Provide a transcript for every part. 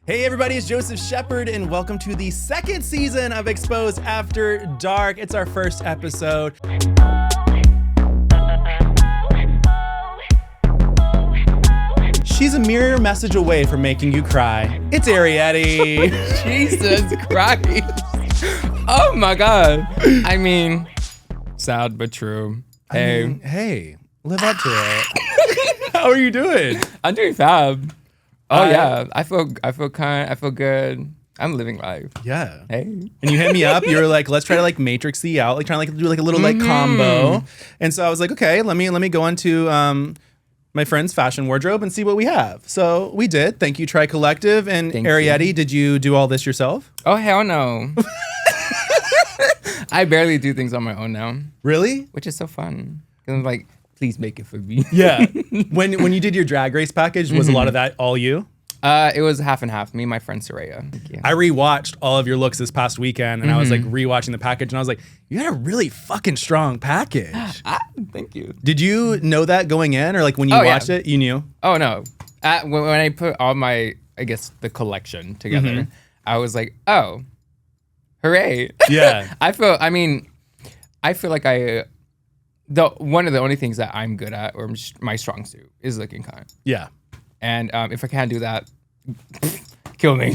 Hey everybody, it's Joseph Shepard and welcome to the second season of Exposed After Dark. It's our first episode. She's a mere message away from making you cry. It's Arrietty. Jesus Christ. Oh my God. I mean, sad but true. Hey. Hey, live up to it. How are you doing? I'm doing fab. Oh yeah, I feel good. I'm living life. Yeah. Hey. And you hit me up. You were like, let's try to like matrix thee out, like trying to like do like a little like combo. And so I was like, okay, let me go into my friend's fashion wardrobe and see what we have. So we did. Thank you, Tri Collective and Arrietty. Did you do all this yourself? Oh hell no. I barely do things on my own now. Really? Which is so fun. 'Cause I'm like, please make it for me. Yeah. When you did your Drag Race package, was a lot of that all you? It was half and half. Me and my friend Soraya. Thank you. I rewatched all of your looks this past weekend, and I was like rewatching the package, and I was like, you had a really fucking strong package. Thank you. Did you know that going in, or like when you watched it, you knew? Oh no. When I put all my, I guess, the collection together, I was like, oh, hooray. Yeah. I feel like one of the only things that I'm good at, or my strong suit, is looking kind. Yeah. And if I can't do that, kill me.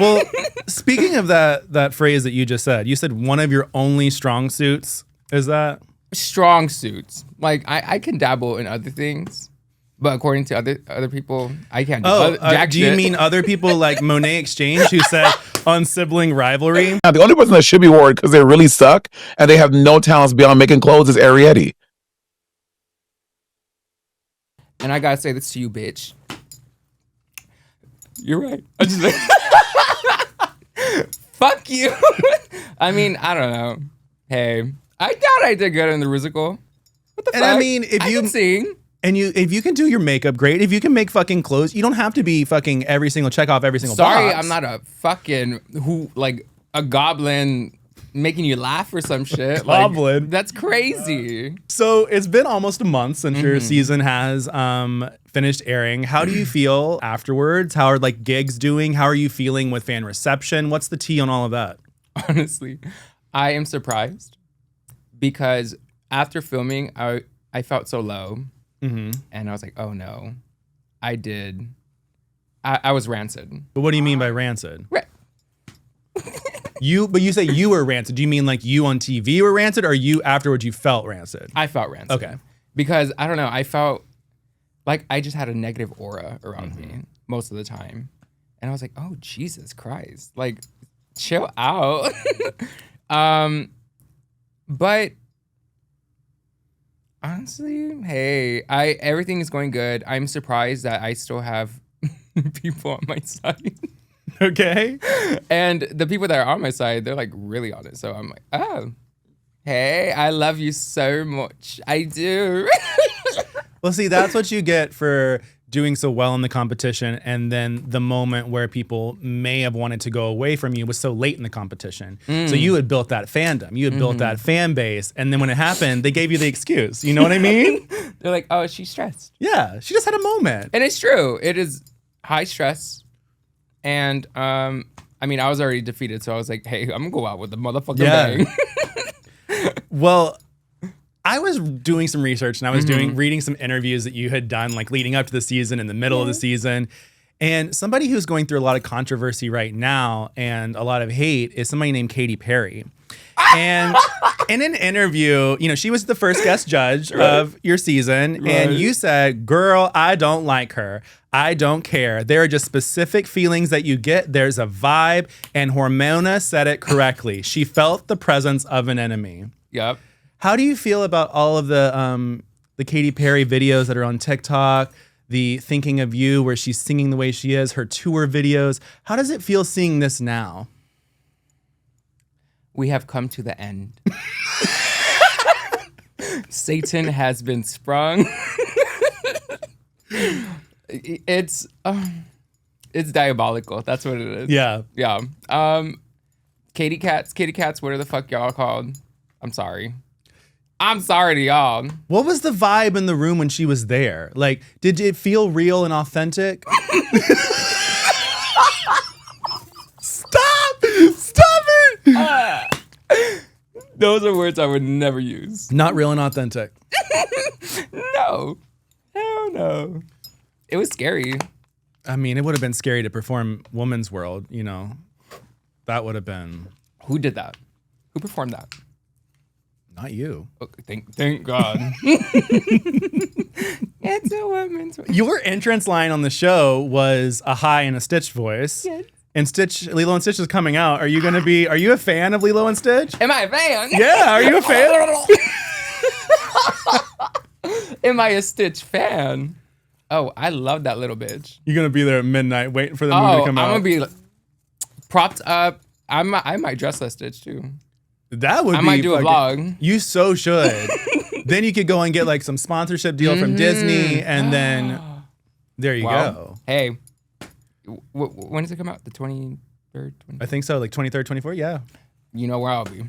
Well, speaking of that phrase that you just said, you said one of your only strong suits. Is that? Strong suits. Like I can dabble in other things, but according to other people, I can't do do you mean other people like Monet Exchange who said on sibling rivalry? Now, the only person that should be worried because they really suck and they have no talents beyond making clothes is Arrietty. And I gotta say this to you, bitch. You're right. I just like, fuck you. I mean, I don't know. Hey, I thought I did good in the musical. What the fuck? I mean, if I you can sing. And if you can do your makeup great, if you can make fucking clothes, you don't have to be fucking check off every single box. Sorry, I'm not a fucking a goblin making you laugh or some shit. Goblin. Like, that's crazy. So it's been almost a month since your season has finished airing. How do you feel afterwards? How are like gigs doing? How are you feeling with fan reception? What's the tea on all of that? Honestly, I am surprised because after filming, I felt so low. And I was like, oh no, I was rancid. But what do you mean by rancid? But you say you were rancid. Do you mean like you on TV were rancid, or you afterwards you felt rancid? I felt rancid. Okay. Because I don't know, I felt like I just had a negative aura around me most of the time. And I was like, oh Jesus Christ. Like, chill out. But honestly, hey, everything is going good. I'm surprised that I still have people on my side. Okay. And the people that are on my side, they're like really on it. So I'm like, oh, hey, I love you so much. I do. Well, see, that's what you get for doing so well in the competition, and then the moment where people may have wanted to go away from you was so late in the competition. So you had built that fandom, you had built that fan base, and then when it happened, they gave you the excuse. You know what I mean? They're like, oh, she's stressed. Yeah, she just had a moment. And it's true. It is high stress. And I mean, I was already defeated, so I was like, hey, I'm gonna go out with the motherfucking bang. Well, I was doing some research, and I was reading some interviews that you had done, like leading up to the season, in the middle of the season. And somebody who's going through a lot of controversy right now and a lot of hate is somebody named Katy Perry. And in an interview, she was the first guest judge of your season, and you said, girl, I don't like her. I don't care. There are just specific feelings that you get. There's a vibe, and Hormona said it correctly. She felt the presence of an enemy. Yep. How do you feel about all of the Katy Perry videos that are on TikTok, the Thinking of You, where she's singing the way she is, her tour videos? How does it feel seeing this now? We have come to the end. Satan has been sprung. It's diabolical. That's what it is. Yeah. Yeah. Kitty cats, whatever the fuck y'all called. I'm sorry. I'm sorry to y'all. What was the vibe in the room when she was there? Like, did it feel real and authentic? Stop it. Those are words I would never use. Not real and authentic. No. Hell no. It was scary. I mean, it would have been scary to perform Woman's World, you know. That would have been. Who did that? Who performed that? Not you. Oh, thank God. It's a woman's world. Your entrance line on the show was a high and a Stitch voice. Yes. And Lilo and Stitch is coming out. Are you a fan of Lilo and Stitch? Am I a fan? Yeah, are you a fan? Am I a Stitch fan? Oh, I love that little bitch. You're gonna be there at midnight waiting for the movie to come out. I'm gonna be propped up. I might dress as Stitch too. That would I might do a vlog. You so should. Then you could go and get like some sponsorship deal from Disney, and then there you go. Hey, when does it come out? The 23rd? I think so, like 23rd, 24th, yeah. You know where I'll be.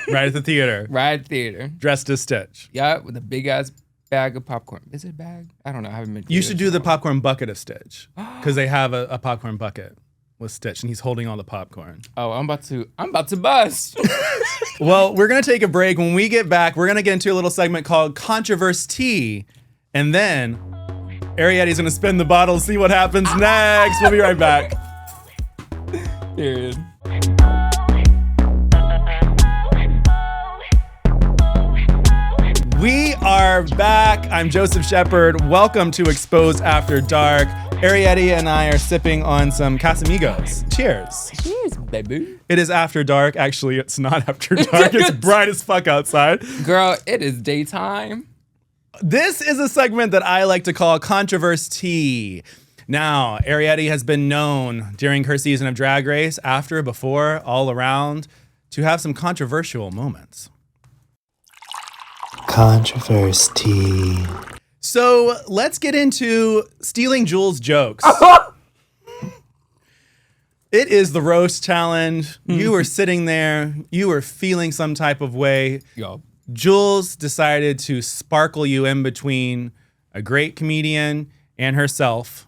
Right at the theater. Right at the theater. Dressed as Stitch. Yeah, with a big ass bag of popcorn. Is it a bag? I don't know. I haven't been. You should do the popcorn bucket of Stitch, because they have a popcorn bucket with Stitch, and he's holding all the popcorn. Oh, I'm about to bust. Well, we're gonna take a break. When we get back, we're gonna get into a little segment called Controverse-Tea, and then Arrietty's gonna spin the bottle, see what happens next. We'll be right back. Period. We are back. I'm Joseph Shepard. Welcome to Expose After Dark. Arrietty and I are sipping on some Casamigos. Cheers. Cheers, baby. It is after dark. Actually, it's not after dark. It's bright as fuck outside. Girl, it is daytime. This is a segment that I like to call Controverse-Tea. Now, Arrietty has been known during her season of Drag Race, after, before, all around, to have some controversial moments. Controverse-Tea. So let's get into stealing Jules' jokes. It is the roast challenge. You were sitting there. You were feeling some type of way. Yo. Jules decided to sparkle you in between a great comedian and herself.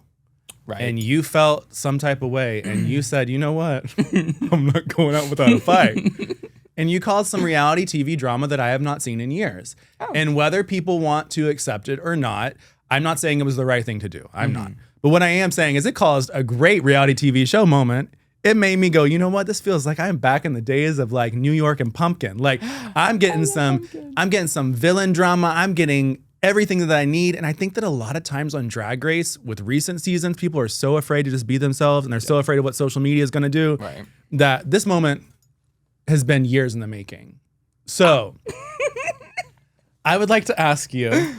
Right. And you felt some type of way. And you said, you know what? I'm not going out without a fight. And you caused some reality TV drama that I have not seen in years. Oh. And whether people want to accept it or not, I'm not saying it was the right thing to do. I'm not. But what I am saying is it caused a great reality TV show moment. It made me go, you know what? This feels like I'm back in the days of like New York and Pumpkin. Like I'm getting some villain drama. I'm getting everything that I need. And I think that a lot of times on Drag Race with recent seasons, people are so afraid to just be themselves and they're so afraid of what social media is going to do that this moment has been years in the making. So I would like to ask you,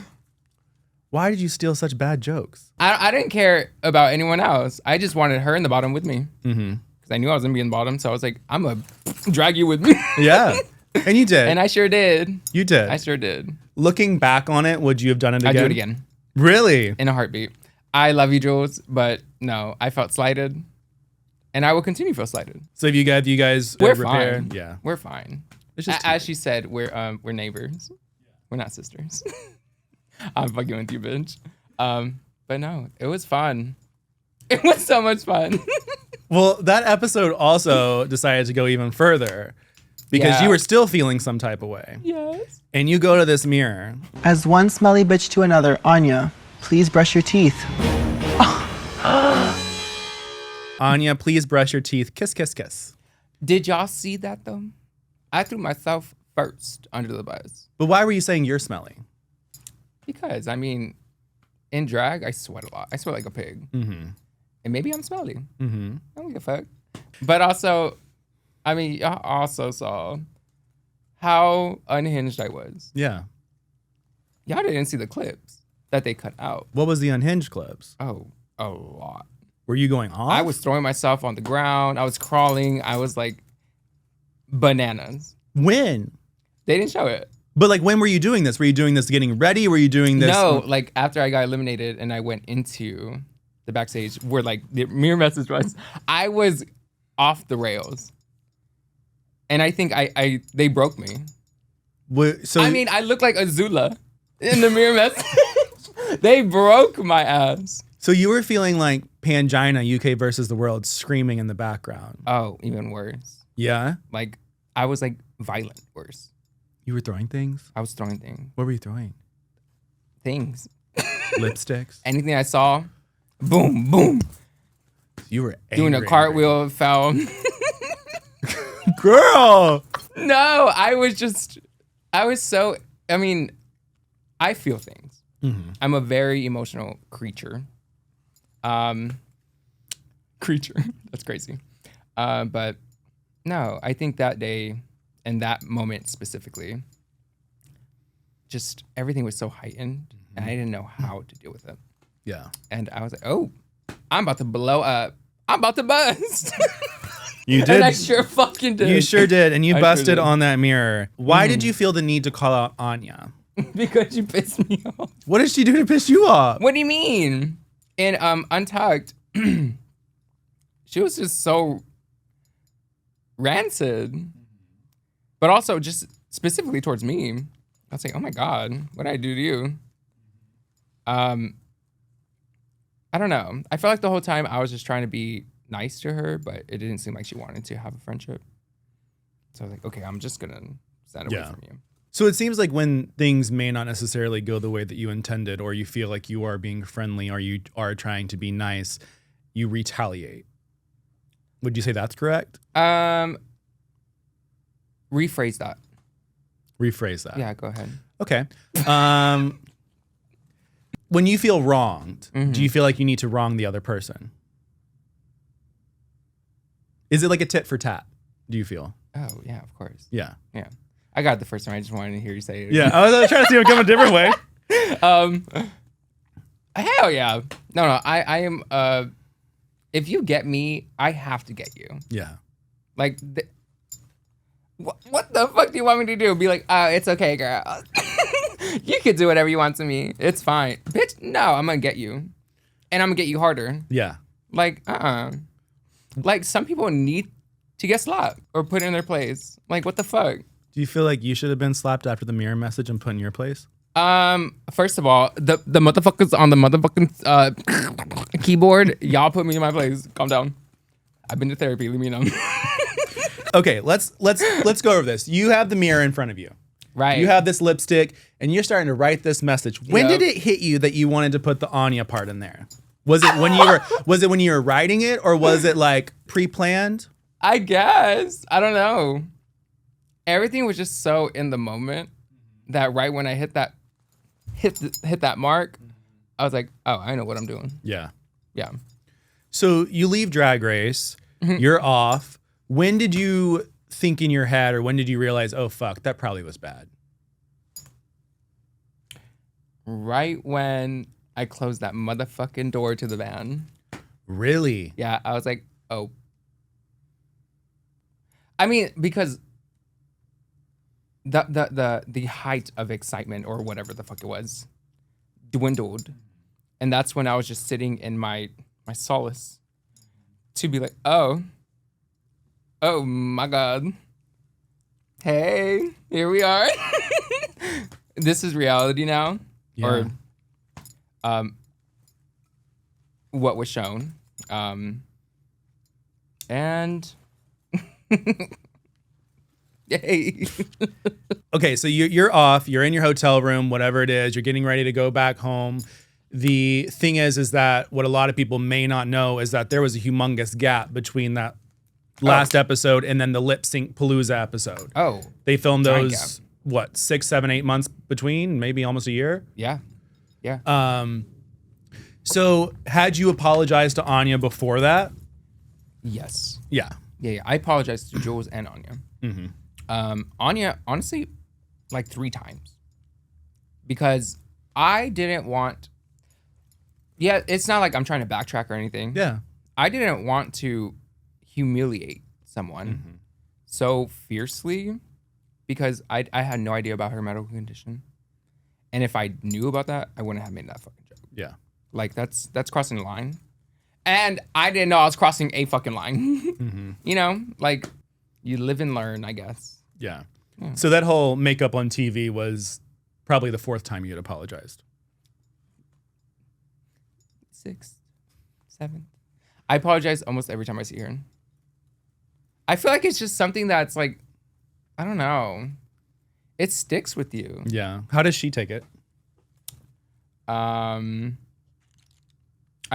why did you steal such bad jokes? I didn't care about anyone else. I just wanted her in the bottom with me. Because I knew I was going to be in the bottom. So I was like, I'm going to drag you with me. Yeah. And you did. And I sure did. You did. I sure did. Looking back on it, would you have done it again? I'd do it again. Really? In a heartbeat. I love you, Jules, but no, I felt slighted. And I will continue to feel slighted. So if you guys we're repaired, fine. Yeah, we're fine. It's just as she said, we're neighbors. We're not sisters. I'm fucking with you, bitch. But no, it was fun. It was so much fun. Well, that episode also decided to go even further because you were still feeling some type of way. Yes. And you go to this mirror. As one smelly bitch to another, Onya, please brush your teeth. Onya, please brush your teeth. Kiss, kiss, kiss. Did y'all see that though? I threw myself first under the bus. But why were you saying you're smelly? Because, I mean, in drag, I sweat a lot. I sweat like a pig. And maybe I'm smelly. I don't give a fuck. But also, I mean, y'all also saw how unhinged I was. Yeah. Y'all didn't see the clips that they cut out. What was the unhinged clips? Oh, a lot. Were you going off? I was throwing myself on the ground. I was crawling. I was like bananas. When? They didn't show it. But like, when were you doing this? Were you doing this getting ready? Were you doing this? No, like after I got eliminated and I went into the backstage where like the mirror message was, I was off the rails. And I think they broke me. So I mean, I look like Azula in the mirror message. They broke my ass. So you were feeling like Pangina, UK versus the world, screaming in the background. Oh, even worse. Yeah? Like, I was like violent worse. You were throwing things? I was throwing things. What were you throwing? Things. Lipsticks? Anything I saw, boom, boom. You were Doing a cartwheel, fell. Girl! No, I was so, I mean, I feel things. Mm-hmm. I'm a very emotional creature. That's crazy. But no, I think that day and that moment specifically, just everything was so heightened and I didn't know how to deal with it. Yeah. And I was like, oh, I'm about to blow up. I'm about to bust. You did. And I sure fucking did. You sure did. And you I busted sure did. on that mirror. Why did you feel the need to call out Anya? Because you pissed me off. What did she do to piss you off? What do you mean? In Untucked, she was just so rancid. But also just specifically towards me. I was like, oh my God, what did I do to you? I don't know. I felt like the whole time I was just trying to be nice to her, but it didn't seem like she wanted to have a friendship. So I was like, okay, I'm just gonna stand away from you. So it seems like when things may not necessarily go the way that you intended, or you feel like you are being friendly, or you are trying to be nice, you retaliate. Would you say that's correct? Rephrase that. Rephrase that. Yeah, go ahead. Okay. When you feel wronged, do you feel like you need to wrong the other person? Is it like a tit for tat? Do you feel? Oh, yeah, of course. Yeah. Yeah. I got it the first time. I just wanted to hear you say it. Yeah. I was trying to see it come a different way. Hell yeah. No, I am, if you get me, I have to get you. Yeah. Like, what the fuck do you want me to do? Be like, oh, it's okay, girl. You could do whatever you want to me. It's fine. Bitch, no, I'm gonna get you. And I'm gonna get you harder. Yeah. Like, Like, some people need to get slapped or put in their place. Like, what the fuck? Do you feel like you should have been slapped after the mirror message and put in your place? First of all, the motherfuckers on the motherfucking keyboard, y'all put me in my place. Calm down. I've been to therapy. Leave me alone. Okay, let's go over this. You have the mirror in front of you. Right. You have this lipstick, and you're starting to write this message. When Yep. did it hit you that you wanted to put the Anya part in there? Was it when you were writing it, or was it like pre-planned? I guess. I don't know. Everything was just so in the moment that right when I hit that mark, I was like, oh, I know what I'm doing. Yeah. Yeah. So you leave Drag Race, you're off. When did you think in your head, or when did you realize, oh fuck, that probably was bad? Right when I closed that motherfucking door to the van. Really? Yeah, I was like, oh. I mean, because the height of excitement or whatever the fuck it was dwindled. And that's when I was just sitting in my solace to be like, oh my God. Hey, here we are. This is reality now. Yeah. Or what was shown. And yay. Okay, so you're off, you're in your hotel room, whatever it is, you're getting ready to go back home. The thing is that what a lot of people may not know is that there was a humongous gap between that last episode and then the lip sync Palooza episode. Oh. They filmed Giant those, what, 6, 7, 8 months between, maybe almost a year? Yeah. Yeah. So had you apologized to Anya before that? Yes. Yeah. Yeah. I apologized to Jules and Onya. Onya, honestly, like 3 times. Because I didn't want... Yeah, it's not like I'm trying to backtrack or anything. Yeah. I didn't want to humiliate someone so fiercely because I had no idea about her medical condition. And if I knew about that, I wouldn't have made that fucking joke. Yeah. Like, that's crossing the line. And I didn't know I was crossing a fucking line. You know, like, you live and learn, I guess. Yeah. So that whole makeup on TV was probably the 4th time you had apologized. 6th, 7th. I apologize almost every time I see her. I feel like it's just something that's like, I don't know. It sticks with you. Yeah. How does she take it? I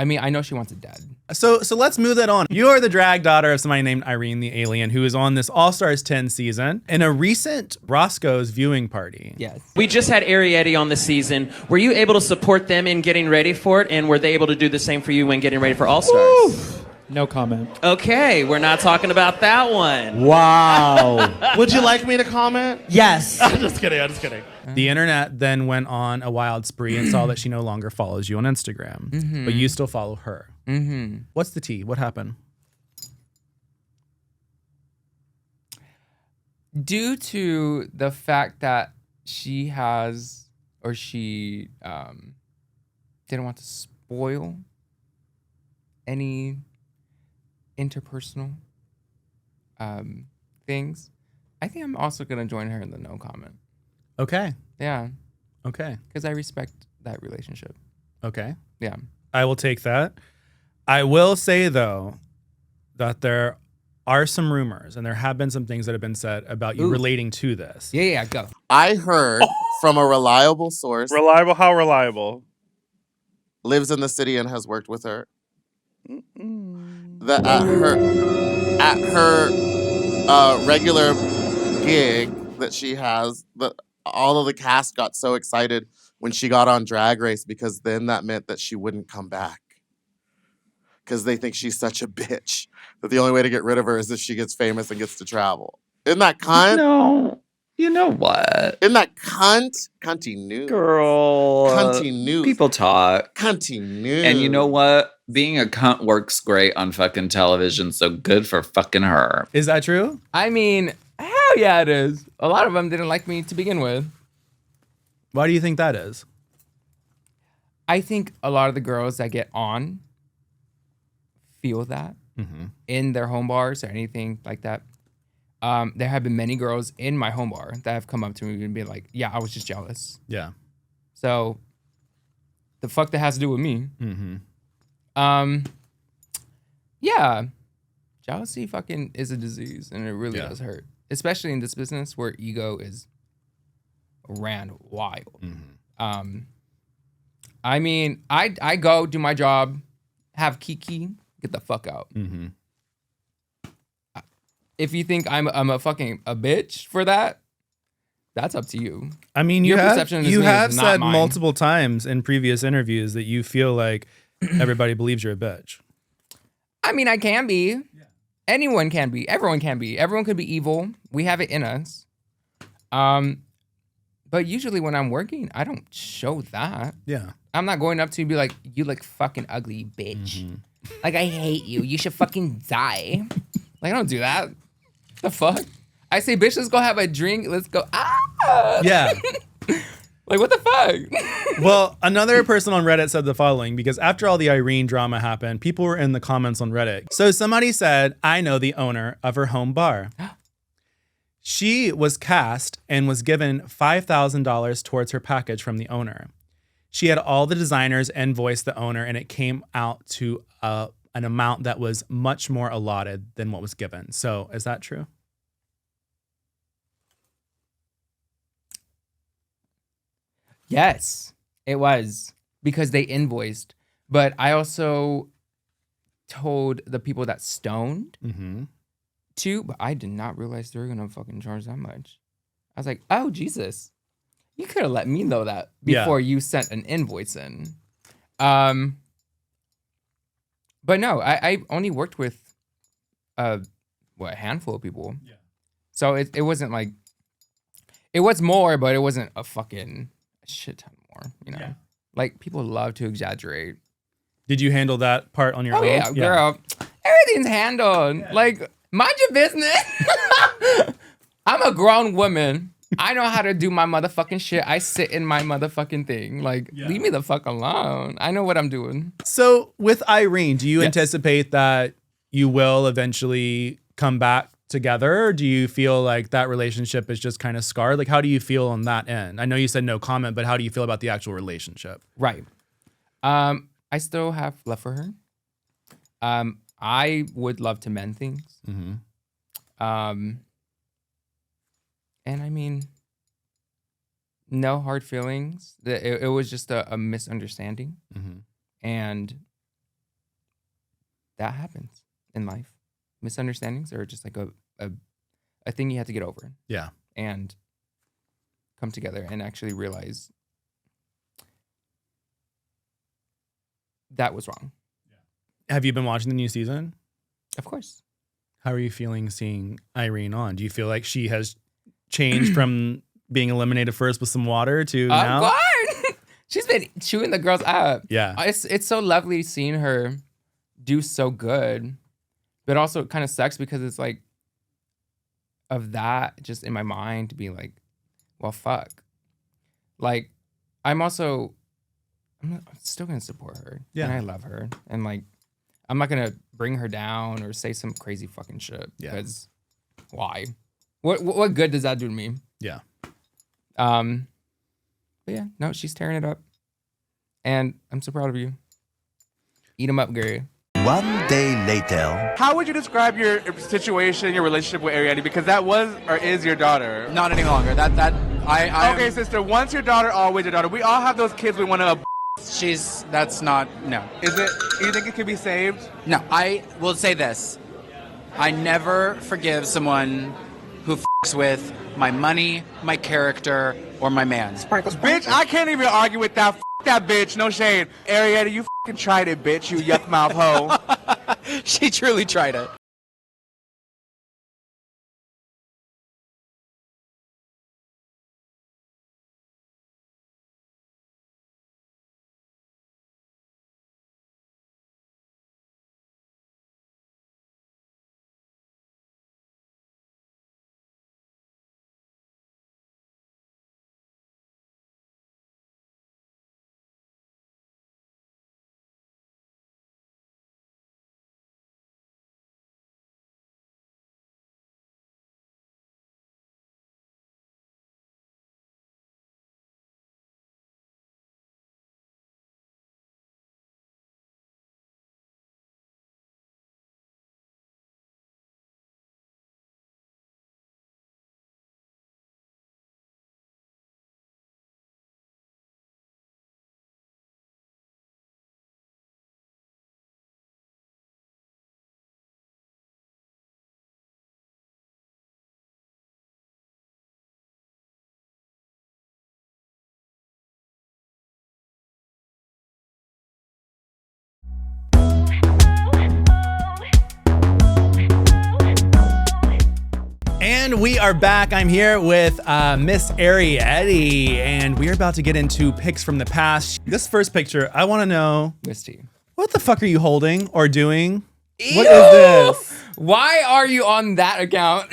mean, I know she wants it dead. So let's move that on. You are the drag daughter of somebody named Irene the Alien, who is on this All Stars 10 season. In a recent Roscoe's viewing party. Yes. We just had Arrietty on the season. Were you able to support them in getting ready for it? And were they able to do the same for you when getting ready for All Stars? No comment. Okay, we're not talking about that one. Wow. Would you like me to comment? Yes. I'm just kidding. The internet then went on a wild spree and saw that she no longer follows you on Instagram, but you still follow her. What's the tea? What happened? Due to the fact that she has, or she didn't want to spoil any interpersonal things, I think I'm also going to join her in the no comment. Okay. Yeah. Okay. Because I respect that relationship. Okay. Yeah. I will take that. I will say, though, that there are some rumors and there have been some things that have been said about you relating to this. Yeah, go. I heard from a reliable source, Reliable? How reliable? lives in the city and has worked with her, that at her regular gig that she has, that all of the cast got so excited when she got on Drag Race, because then that meant that she wouldn't come back. Because they think she's such a bitch that the only way to get rid of her is if she gets famous and gets to travel. Isn't that cunt? No. You know what? Isn't that cunt? Cunty news. Girl. Cunty news. People talk. Cunty news. And you know what? Being a cunt works great on fucking television, so good for fucking her. Is that true? I mean, hell yeah, it is. A lot of them didn't like me to begin with. Why do you think that is? I think a lot of the girls that get on feel that in their home bars or anything like that. There have been many girls in my home bar that have come up to me and been like, yeah, I was just jealous. Yeah. So the fuck that has to do with me? Yeah. Jealousy fucking is a disease and it really does hurt. Especially in this business where ego is ran wild. I mean, I go do my job, have Kiki, get the fuck out. If you think I'm a fucking a bitch for that, that's up to you. I mean, Your perception of you me have is not said mine. multiple times in previous interviews that you feel like everybody believes you're a bitch. I mean, I can be. Anyone can be. Everyone can be. Everyone could be evil. We have it in us. But usually when I'm working, I don't show that. Yeah. I'm not going up to you and be like, you look fucking ugly, bitch. Like, I hate you. You should fucking die. Like, I don't do that. The fuck? I say, bitch, let's go have a drink. Let's go. Ah! Yeah. Like, what the fuck? Well, another person on Reddit said the following, because after all the Irene drama happened, people were in the comments on Reddit. So somebody said, I know the owner of her home bar. She was cast and was given $5,000 towards her package from the owner. She had all the designers invoice the owner, and it came out to an amount that was much more allotted than what was given. So is that true? Yes, it was because they invoiced. But I also told the people that stoned too, but I did not realize they were gonna fucking charge that much. I was like, oh, Jesus. You could have let me know that before you sent an invoice in. But no, I only worked with a handful of people. Yeah. So it wasn't like, it was more, but it wasn't a fucking shit ton more, you know? Yeah. Like, people love to exaggerate. Did you handle that part on your own? Oh, yeah, girl. Everything's handled. Yeah. Like, mind your business. I'm a grown woman. I know how to do my motherfucking shit. I sit in my motherfucking thing. Like, leave me the fuck alone. I know what I'm doing. So with Irene, do you anticipate that you will eventually come back together? Or do you feel like that relationship is just kind of scarred? Like, how do you feel on that end? I know you said no comment, but how do you feel about the actual relationship? Right. I still have love for her. I would love to mend things. Mm-hmm. And I mean, no hard feelings. It was just a misunderstanding. Mm-hmm. And that happens in life. Misunderstandings are just like a thing you have to get over. Yeah. And come together and actually realize that was wrong. Have you been watching the new season? Of course. How are you feeling seeing Irene on? Do you feel like she has changed from being eliminated first with some water to now? What? She's been chewing the girls up. Yeah. It's so lovely seeing her do so good. But also it kind of sucks because it's like of that just in my mind to be like, well, fuck. Like, I'm still going to support her. Yeah. And I love her. And like, I'm not going to bring her down or say some crazy fucking shit. Yeah. Because why? What good does that do to me? Yeah. But yeah, no, she's tearing it up. And I'm so proud of you. Eat them up, Gary. One day later. How would you describe your situation, your relationship with Arrietty? Because that was or is your daughter. Not any longer. I Okay, sister, once your daughter, always your daughter. We all have those kids we want to... That's not, no. Is it, you think it can be saved? No, I will say this. I never forgive someone who f***s with my money, my character, or my man. Bitch, I can't even argue with that. F*** that bitch, no shade. Arrietty, you f***ing tried it, bitch, you yuck mouth hoe. She truly tried it. And we are back. I'm here with Miss Arrietty, and we're about to get into pics from the past. This first picture, I want to know, Miss T. what the fuck are you holding or doing? Ew! What is this? Why are you on that account?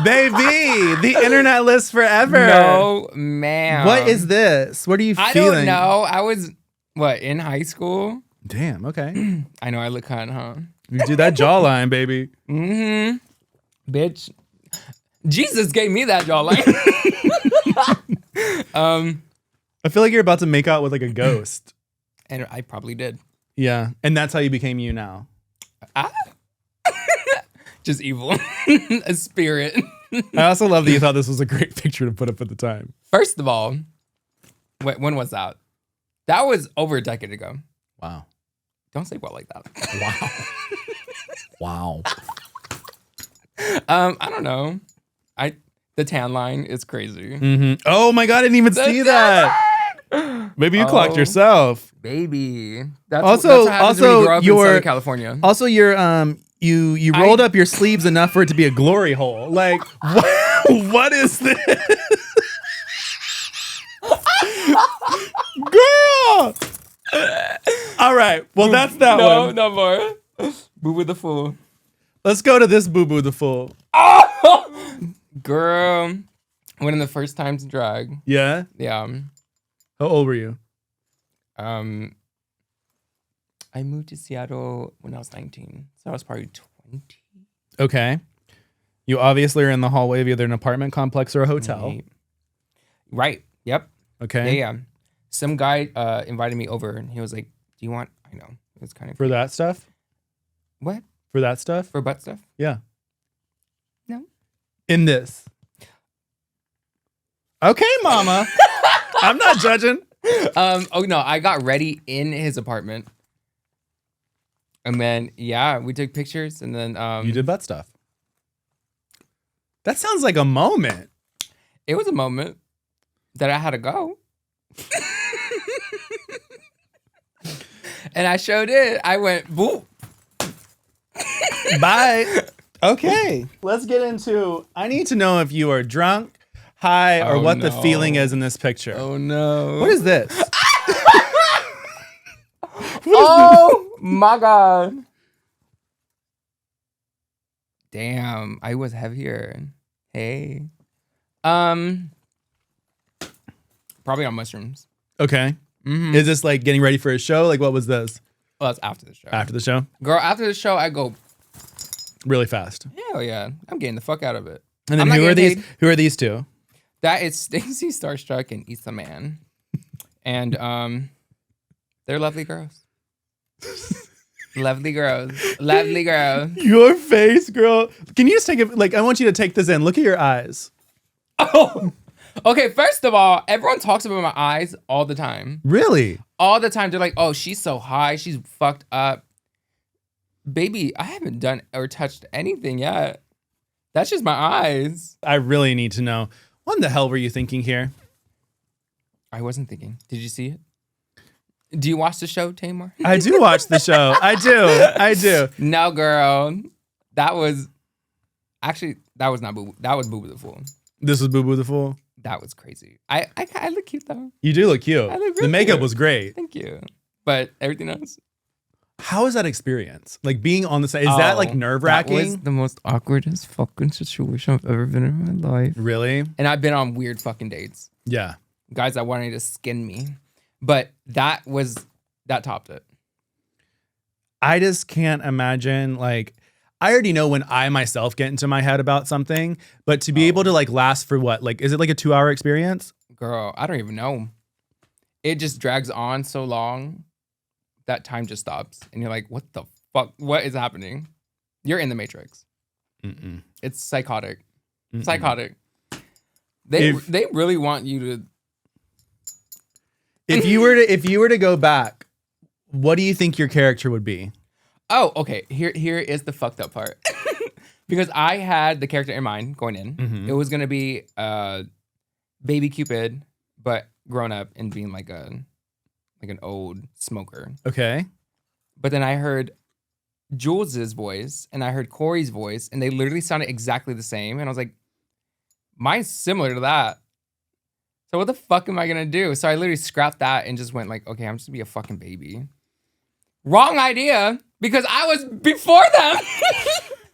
Baby, the internet lives forever. No, ma'am. What is this? What are you feeling? I don't know. I was, in high school? Damn, okay. I know I look hot, huh? You do that jawline, baby. Mm-hmm. Bitch. Jesus gave me that jawline. I feel like you're about to make out with like a ghost. And I probably did. Yeah. And that's how you became you now. Just evil. A spirit. I also love that you thought this was a great picture to put up at the time. First of all, when was that? That was over a decade ago. Wow. Don't say well like that. Wow. I don't know. The tan line is crazy. Mm-hmm. Oh my God, I didn't even see that. Maybe you clocked yourself. Baby. That's Also, what happens when you grow up in your Southern California. Also, your you rolled up your sleeves enough for it to be a glory hole. Like, what is this? Girl! All right. Well, that's that one. No more. Boo Boo the Fool. Let's go to this Boo Boo the Fool. Girl. One of the first times in drag. Yeah? Yeah. How old were you? I moved to Seattle when I was 19. So I was probably 20. Okay. You obviously are in the hallway of either an apartment complex or a hotel. Right. Yep. Okay. Yeah. Some guy invited me over and he was like, do you want, I know. It was kind of for that stuff? What? For that stuff? For butt stuff? Yeah. No. In this. Okay, mama. I'm not judging. Oh no, I got ready in his apartment. And then yeah, we took pictures and then You did butt stuff. That sounds like a moment. It was a moment that I had to go. And I showed it. I went, boop. Bye. Okay. Let's get into, I need to know if you are drunk, high, or what the feeling is in this picture. Oh no. What is this? Oh my God. Damn, I was heavier. Hey. Probably on mushrooms. Okay. Mm-hmm. Is this like getting ready for a show? Like what was this? Well, that's after the show. After the show? Girl, after the show, I go really fast. Hell yeah. I'm getting the fuck out of it. And then who are these two? That is Stacey Starstruck and Issa Man. And they're lovely girls. Lovely girls. Lovely girls. Your face, girl. Can you just take it? Like, I want you to take this in. Look at your eyes. Oh, okay. First of all, everyone talks about my eyes all the time. Really? All the time. They're like, oh, she's so high. She's fucked up. Baby, I haven't done or touched anything yet. That's just my eyes. I really need to know. What in the hell were you thinking here? I wasn't thinking. Did you see it? Do you watch the show, Tamar? I do watch the show. I do. No, girl. That was not Boo. That was Boo Boo the Fool. This was Boo Boo the Fool? That was crazy. I look cute though. You do look cute. I look The real makeup cute. was great. Thank you. But everything else. How is that experience? Like being on the side, is that like nerve That was wracking? the most awkwardest fucking situation I've ever been in my life. Really? And I've been on weird fucking dates. Yeah. Guys that wanted to skin me. But that topped it. I just can't imagine, like, I already know when I myself get into my head about something, but to be able to like last for what? Like, is it like a 2-hour experience? Girl, I don't even know. It just drags on so long that time just stops. And you're like, what the fuck? What is happening? You're in the Matrix. Mm-mm. It's psychotic. Mm-mm. Psychotic. They really want you to. If you were to go back, what do you think your character would be? Oh, okay. Here is the fucked up part. Because I had the character in mind going in. Mm-hmm. It was gonna be baby Cupid, but grown up and being like an old smoker. Okay. But then I heard Jules's voice and I heard Corey's voice, and they literally sounded exactly the same. And I was like, mine's similar to that. So what the fuck am I gonna do? So I literally scrapped that and just went like, okay, I'm just gonna be a fucking baby. Wrong idea, because I was before them.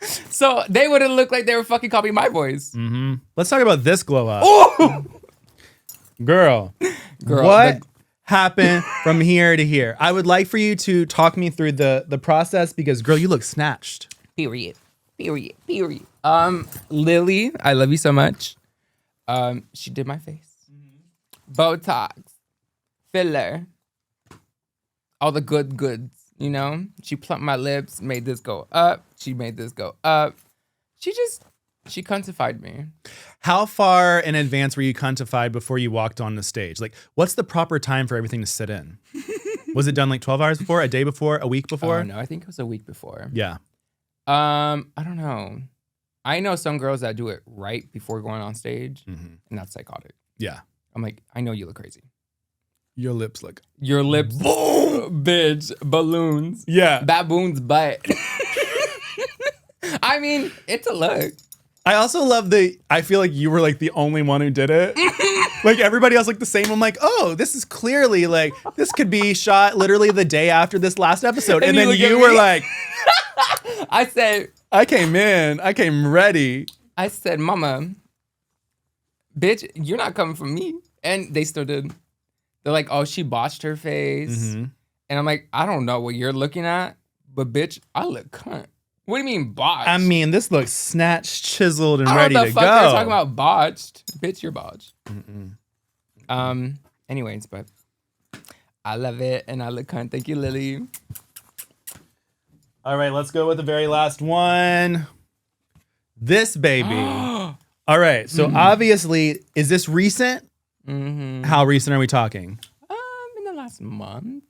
So they would have looked like they were fucking copying my voice. Mm-hmm. Let's talk about this glow up. Ooh! Girl, what happened from here to here? I would like for you to talk me through the process because, girl, you look snatched. Period. Lily, I love you so much. She did my face. Botox, filler, all the goods, you know? She plumped my lips, made this go up. She made this go up. She cuntified me. How far in advance were you cuntified before you walked on the stage? Like, what's the proper time for everything to sit in? Was it done like 12 hours before, a day before, a week before? Oh, no, I think it was a week before. Yeah. I don't know. I know some girls that do it right before going on stage, and that's psychotic. Yeah. I'm like, I know you look crazy. Your lips look. Your lips, bitch, balloons. Yeah. Baboon's butt. I mean, it's a look. I also love I feel like you were like the only one who did it. Like everybody else looked the same. I'm like, oh, this is clearly like, this could be shot literally the day after this last episode. And then you were like. I said. I came ready. I said, mama, bitch, you're not coming for me. And they still did. They're like, oh, she botched her face. And I'm like, I don't know what you're looking at, but bitch, I look cunt. What do you mean botched? I mean, this looks snatched, chiseled, and I ready don't know to what the fuck go. they're talking about botched. Bitch, you're botched. Anyways, but I love it and I look cunt. Thank you, Lily. All right, let's go with the very last one. This baby. All right, so obviously, is this recent? Mm-hmm. How recent are we talking? In the last month.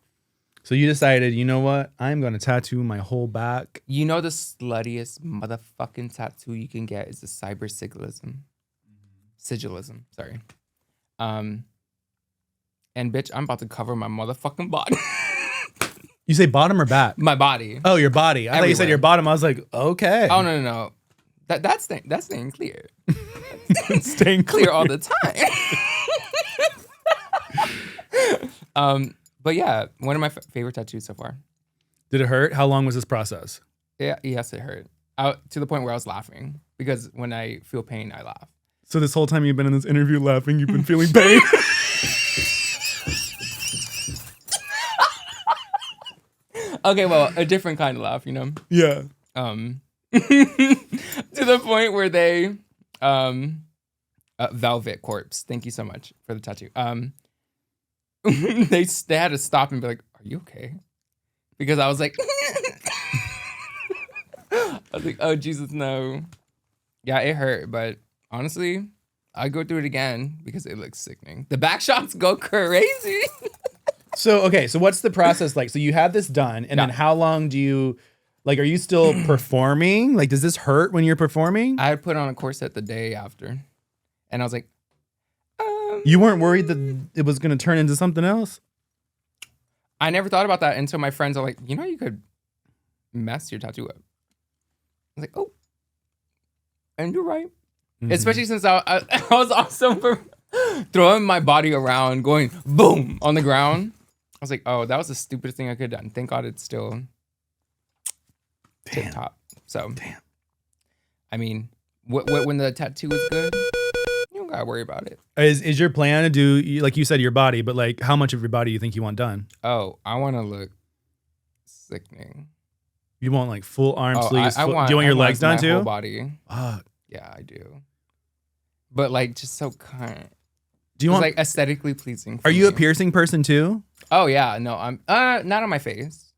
So you decided, you know what? I'm going to tattoo my whole back. You know the sluttiest motherfucking tattoo you can get is the cyber sigilism. Sigilism, sorry. And bitch, I'm about to cover my motherfucking body. You say bottom or back? My body. Oh, your body. I thought you said your bottom. I was like, okay. Oh no. That's staying clear. Staying clear all the time. But yeah, one of my favorite tattoos so far. Did it hurt? How long was this process? Yeah, yes, it hurt. To the point where I was laughing because when I feel pain, I laugh. So this whole time you've been in this interview laughing, you've been feeling pain? Okay, well, a different kind of laugh, you know? Yeah. To the point where they Velvet Corpse. Thank you so much for the tattoo. They had to stop and be like, "Are you okay?" Because I was like, "Oh Jesus, no." Yeah, it hurt, but honestly, I'd go through it again because it looks sickening. The back shots go crazy. So what's the process like? So you have this done, and then how long do you, like, are you still performing? Like, does this hurt when you're performing? I put on a corset the day after, and I was like, You weren't worried that it was going to turn into something else? I never thought about that until my friends are like, you could mess your tattoo up. I was like, oh, and you're right. Mm-hmm. Especially since I was also throwing my body around, going boom on the ground. I was like, oh, that was the stupidest thing I could have done. Thank God it's still tip top. So, I mean, when the tattoo is good, you don't gotta worry about it. Is your plan to do, like you said, your body, but like how much of your body you think you want done? Oh, I want to look sickening. You want like full arm sleeves? Do you want your legs done too? Whole body. Yeah, I do. But like just so kind. Do you want like aesthetically pleasing? Are you a piercing person too? Oh yeah, no, I'm not on my face.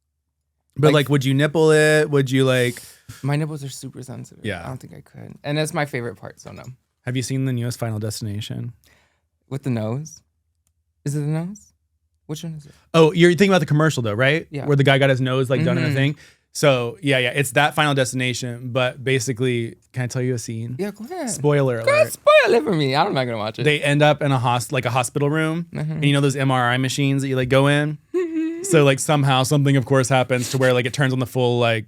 But like would you nipple it? Would you like? My nipples are super sensitive. Yeah, I don't think I could. And that's my favorite part. So no. Have you seen the newest Final Destination? With the nose? Is it the nose? Which one is it? Oh, you're thinking about the commercial though, right? Yeah. Where the guy got his nose like done in a thing. So yeah, it's that Final Destination. But basically, can I tell you a scene? Yeah, go ahead. Spoiler alert. God, spoil it for me. I'm not gonna watch it. They end up in a hospital room, and you know those MRI machines that you like go in. So like somehow something of course happens to where like it turns on the full like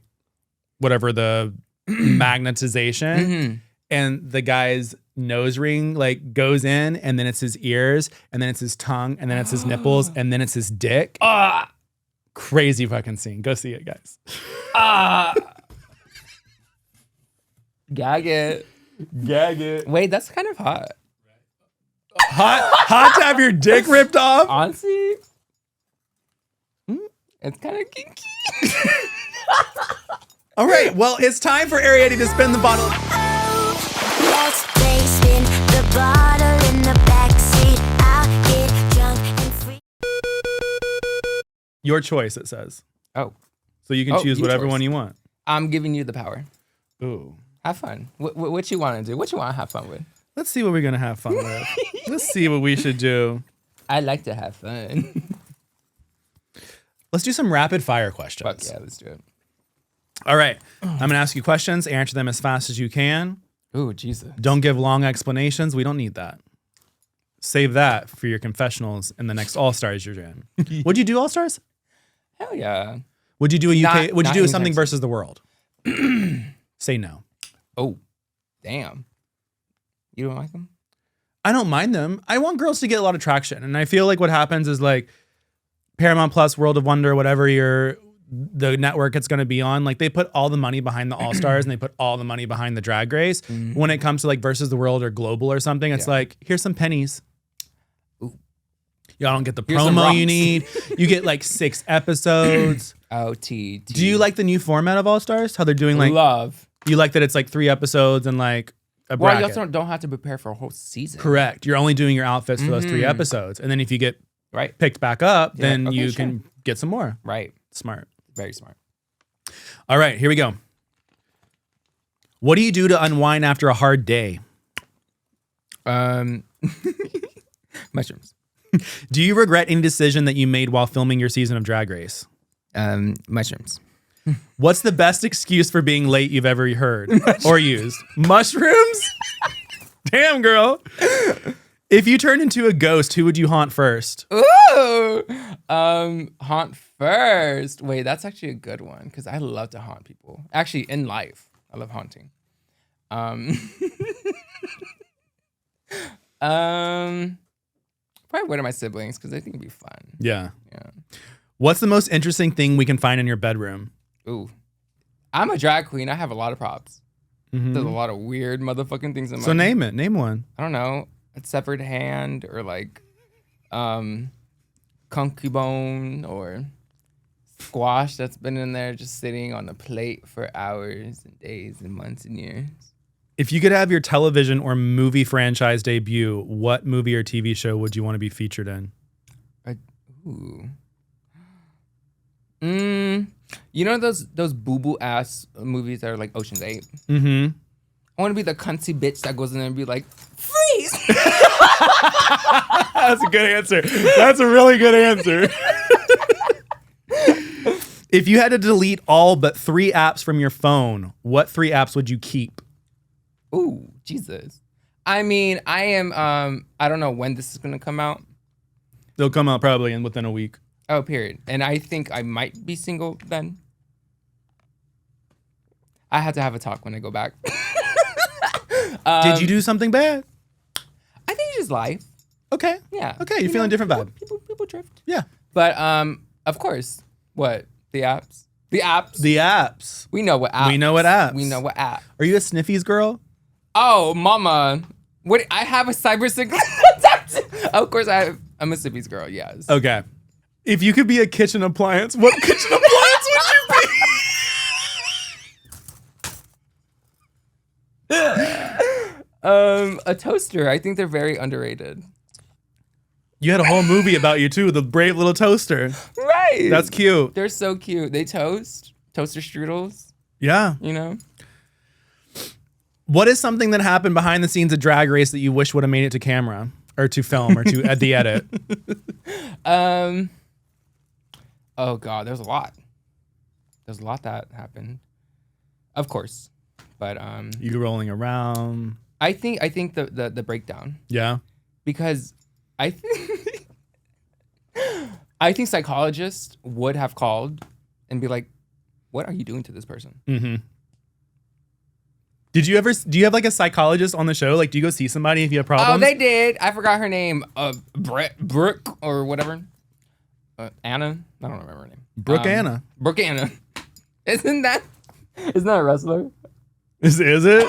whatever the magnetization, and the guy's nose ring like goes in, and then it's his ears, and then it's his tongue, and then it's his nipples, and then it's his dick. Crazy fucking scene. Go see it, guys. Gag it. Gag it. Wait, that's kind of hot. Hot to have your dick ripped off? Honestly, it's kind of kinky. All right, well, it's time for Arrietty to spin the bottle. Let's spin the bottle in the backseat. I'll get drunk and free. Your choice, it says. Oh. So you can choose whatever one you want. I'm giving you the power. Ooh. Have fun. What you want to do? What you want to have fun with? Let's see what we're going to have fun with. Let's see what we should do. I like to have fun. Let's do some rapid fire questions. Fuck yeah, let's do it. All right. I'm going to ask you questions. Answer them as fast as you can. Ooh, Jesus. Don't give long explanations. We don't need that. Save that for your confessionals in the next All-Stars you're in. Would you do All-Stars? Hell yeah. Would you do a UK? Would you do something anytime versus the world? Say no. Oh, damn. You don't like them? I don't mind them. I want girls to get a lot of traction. And I feel like what happens is like Paramount Plus, World of Wonder, whatever the network it's going to be on, like they put all the money behind the All-Stars and they put all the money behind the Drag Race. When it comes to like versus the world or global or something, it's like, here's some pennies. Y'all don't get the promo you need. You get like 6 episodes. OTT. Do you like the new format of All-Stars? How they're doing like love. You like that it's like 3 episodes and like a well, bracket. you also don't have to prepare for a whole season. Correct. You're only doing your outfits for those 3 episodes. And then if you get picked back up, then you can get some more. Right. Smart. Very smart. All right, here we go. What do you do to unwind after a hard day? Mushrooms. Do you regret any decision that you made while filming your season of Drag Race? Mushrooms. What's the best excuse for being late you've ever heard or used? Mushrooms? Damn, girl. If you turned into a ghost, who would you haunt first? Ooh. Haunt first. Wait, that's actually a good one because I love to haunt people. Actually, in life, I love haunting. Probably one of my siblings because I think it'd be fun. Yeah. Yeah. What's the most interesting thing we can find in your bedroom? Ooh. I'm a drag queen. I have a lot of props. Mhm. There's a lot of weird motherfucking things in my So name it. Name one. I don't know. A severed hand or like concubine or squash that's been in there just sitting on a plate for hours and days and months and years. If you could have your television or movie franchise debut, what movie or TV show would you want to be featured in? Ooh. You know those boo-boo ass movies that are like Ocean's 8? Mm-hmm. I want to be the cunty bitch that goes in there and be like, freeze! That's a good answer. That's a really good answer. If you had to delete all but 3 apps from your phone, what 3 apps would you keep? Ooh, Jesus. I mean, I am, I don't know when this is going to come out. They'll come out probably within a week. Oh, period. And I think I might be single then. I had to have a talk when I go back. Did you do something bad? I think it's just life. Okay. Yeah. Okay, you're feeling a different vibe. People drift. Yeah. But of course, what? The apps? The apps. The apps. We know what apps. We know what apps. We know what app. Are you a Sniffies girl? Oh, mama. What? I have a cyber signal. Of course, I'm a Sniffies girl, yes. Okay. If you could be a kitchen appliance, what kitchen appliance would you be? A toaster. I think they're very underrated. You had a whole movie about you too, the brave little toaster. Right. That's cute. They're so cute. They toaster strudels. Yeah. You know? What is something that happened behind the scenes of Drag Race that you wish would have made it to camera or to film or to at the edit? Oh God, there's a lot. There's a lot that happened. Of course. But you rolling around. I think the breakdown. Yeah. Because I think psychologists would have called and be like, what are you doing to this person? Mm-hmm. Do you have like a psychologist on the show? Like, do you go see somebody if you have problems? Oh, they did. I forgot her name. Brooke or whatever. Anna? I don't remember her name. Brooke Anna. Brooke Anna. Isn't that a wrestler? Is it?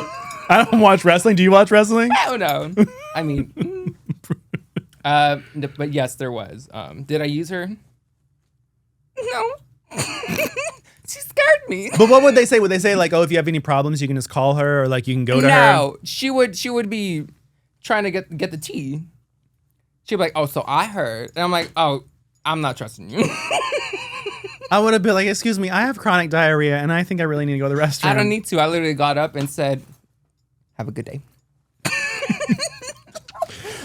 I don't watch wrestling. Do you watch wrestling? I don't know. I mean, but yes, there was. Did I use her? No. She scared me. But what would they say? Would they say like, oh, if you have any problems, you can just call her, or like you can go to her? No, she would be trying to get the tea. She'd be like, oh, so I heard, and I'm like, oh, I'm not trusting you. I would have been like, excuse me, I have chronic diarrhea, and I think I really need to go to the restroom. I don't need to. I literally got up and said, have a good day.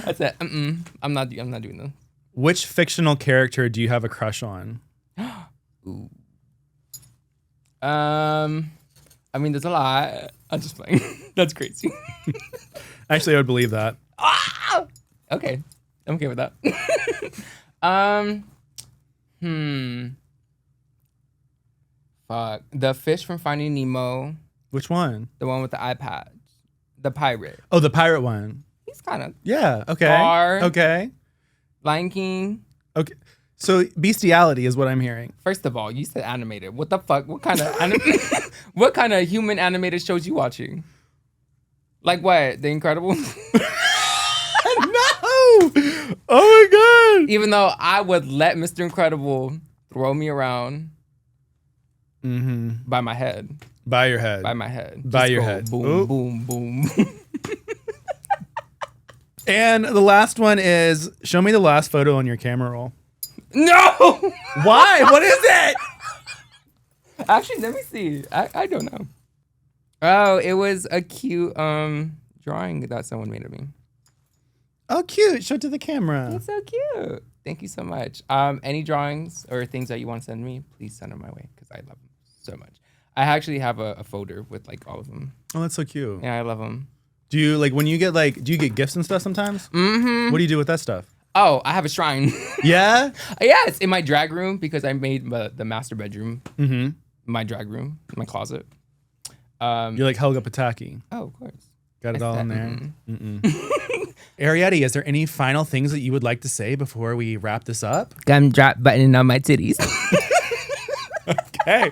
I said, I'm not doing that. Which fictional character do you have a crush on? Ooh. I mean, there's a lot. I'm just playing. That's crazy. Actually, I would believe that. Ah! Okay. I'm okay with that. Fuck. The fish from Finding Nemo. Which one? The one with the iPad. The pirate. Oh, the pirate one. He's kind of. Yeah. Okay. Scar. Okay. Lion King. Okay. So bestiality is what I'm hearing. First of all, you said animated. What the fuck? What kind of what kind of human animated shows you watching? Like what? The Incredibles? No! Oh my God! Even though I would let Mr. Incredible throw me around by my head. By your head. By my head. By Just your go head. Boom, Ooh. boom, boom. And the last one is, show me the last photo on your camera roll. No! Why? What is it? Actually, let me see. I don't know. Oh, it was a cute drawing that someone made of me. Oh, cute. Show it to the camera. It's so cute. Thank you so much. Any drawings or things that you want to send me, please send them my way because I love them so much. I actually have a folder with like all of them. Oh, that's so cute. Yeah, I love them. Do you like when you get like, do you get gifts and stuff sometimes? Mm-hmm. What do you do with that stuff? Oh, I have a shrine. Yeah? Yeah, it's in my drag room because I made the master bedroom, my drag room, my closet. You're like Helga Pataki. Oh, of course. Got it all in there. Arrietty, is there any final things that you would like to say before we wrap this up? Gum drop button on my titties. Okay.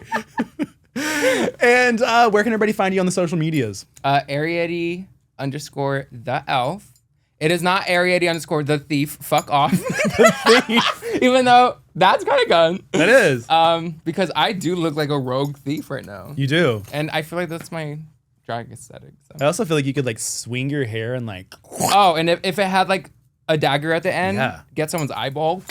And where can everybody find you on the social medias? Arrietty _ the elf. It is not Arrietty _ the thief. Fuck off. The thief. Even though that's kind of gun. That is. Because I do look like a rogue thief right now. You do. And I feel like that's my drag aesthetic. So. I also feel like you could like swing your hair and like. Oh, and if it had like a dagger at the end, get someone's eyeball.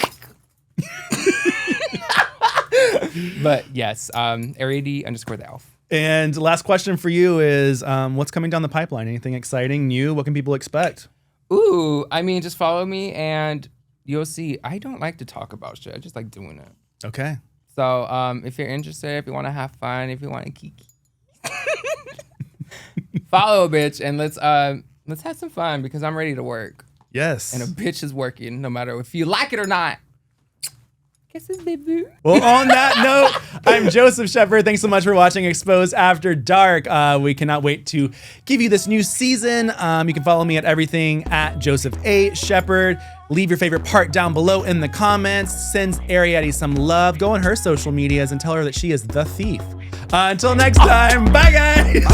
But yes, Arrietty _ the elf. And last question for you is, what's coming down the pipeline? Anything exciting, new? What can people expect? Ooh, I mean, just follow me and you'll see. I don't like to talk about shit. I just like doing it. Okay. So if you're interested, if you want to have fun, if you want to kiki, follow a bitch and let's have some fun because I'm ready to work. Yes. And a bitch is working no matter if you like it or not. Kisses, baby. Well, on that note, I'm Joseph Shepard. Thanks so much for watching Exposed After Dark. We cannot wait to give you this new season. You can follow me at everything at Joseph A. Shepard. Leave your favorite part down below in the comments. Send Arrietty some love. Go on her social medias and tell her that she is the thief. Until next time, bye guys.